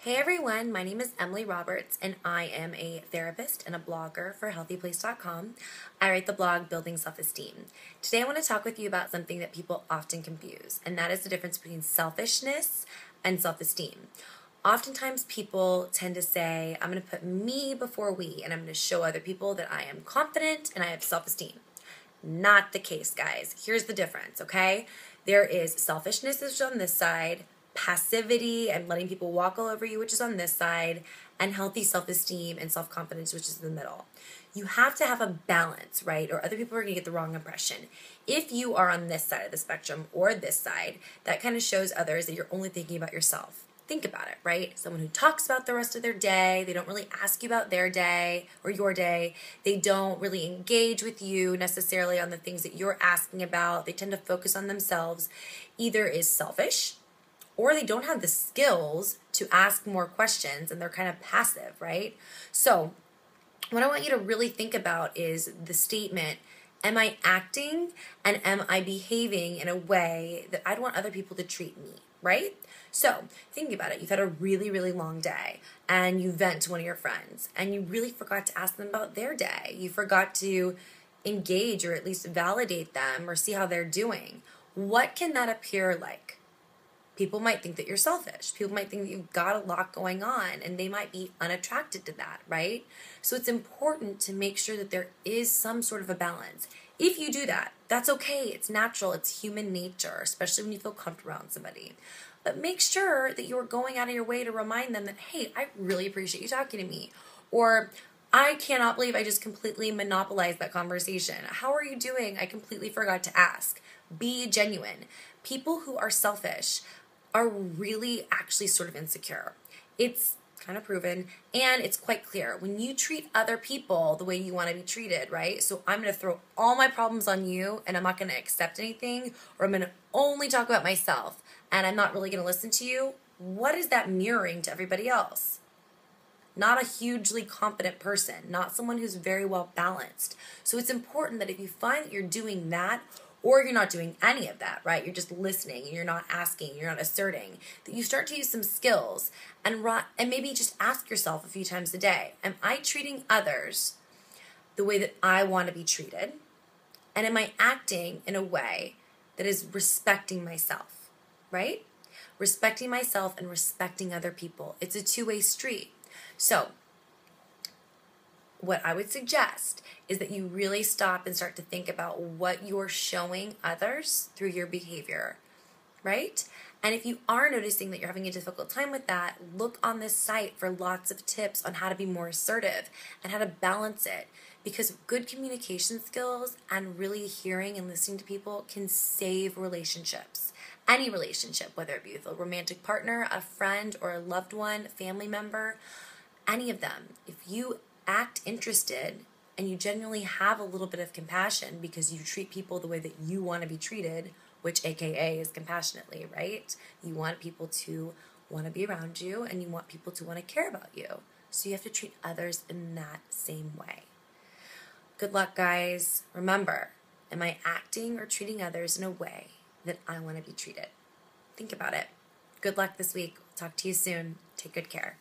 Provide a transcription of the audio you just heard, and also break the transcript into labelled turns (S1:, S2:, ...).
S1: Hey everyone, my name is Emily Roberts and I am a therapist and a blogger for healthyplace.com. I write the blog Building Self-Esteem. Today I want to talk with you about something that people often confuse, and that is the difference between selfishness and self-esteem. Oftentimes people tend to say, I'm going to put me before we, and I'm going to show other people that I am confident and I have self-esteem. Not the case, guys. Here's the difference, okay? There is selfishness, which is on this side, passivity and letting people walk all over you, which is on this side, and healthy self-esteem and self-confidence, which is in the middle. You have to have a balance, right? Or other people are going to get the wrong impression. If you are on this side of the spectrum or this side, that kind of shows others that you're only thinking about yourself. Think about it, right? Someone who talks about the rest of their day, they don't really ask you about their day or your day. They don't really engage with you necessarily on the things that you're asking about. They tend to focus on themselves. Either is selfish, or they don't have the skills to ask more questions and they're kind of passive, right? So what I want you to really think about is the statement, am I acting and am I behaving in a way that I'd want other people to treat me, right? So think about it. You've had a really, really long day and you vent to one of your friends and you really forgot to ask them about their day. You forgot to engage or at least validate them or see how they're doing. What can that appear like? People might think that you're selfish. People might think that you've got a lot going on and they might be unattracted to that, right? So it's important to make sure that there is some sort of a balance. If you do that, that's okay. It's natural. It's human nature, especially when you feel comfortable around somebody. But make sure that you're going out of your way to remind them that, hey, I really appreciate you talking to me. Or, I cannot believe I just completely monopolized that conversation. How are you doing? I completely forgot to ask. Be genuine. People who are selfish are really actually sort of insecure. It's kind of proven, and it's quite clear. When you treat other people the way you want to be treated, right? So I'm going to throw all my problems on you, and I'm not going to accept anything, or I'm going to only talk about myself, and I'm not really going to listen to you. What is that mirroring to everybody else? Not a hugely confident person, not someone who's very well balanced. So it's important that if you find that you're doing that, or you're not doing any of that, right? You're just listening and you're not asking, you're not asserting, that you start to use some skills and maybe just ask yourself a few times a day, am I treating others the way that I want to be treated? And am I acting in a way that is respecting myself, right? Respecting myself and respecting other people. It's a two-way street. So what I would suggest is that you really stop and start to think about what you're showing others through your behavior, right? And if you are noticing that you're having a difficult time with that, look on this site for lots of tips on how to be more assertive and how to balance it, because good communication skills and really hearing and listening to people can save relationships. Any relationship, whether it be with a romantic partner, a friend, or a loved one, family member, any of them. If you act interested and you genuinely have a little bit of compassion because you treat people the way that you want to be treated, which AKA is compassionately, right? You want people to want to be around you and you want people to want to care about you. So you have to treat others in that same way. Good luck, guys. Remember, am I acting or treating others in a way that I want to be treated? Think about it. Good luck this week. Talk to you soon. Take good care.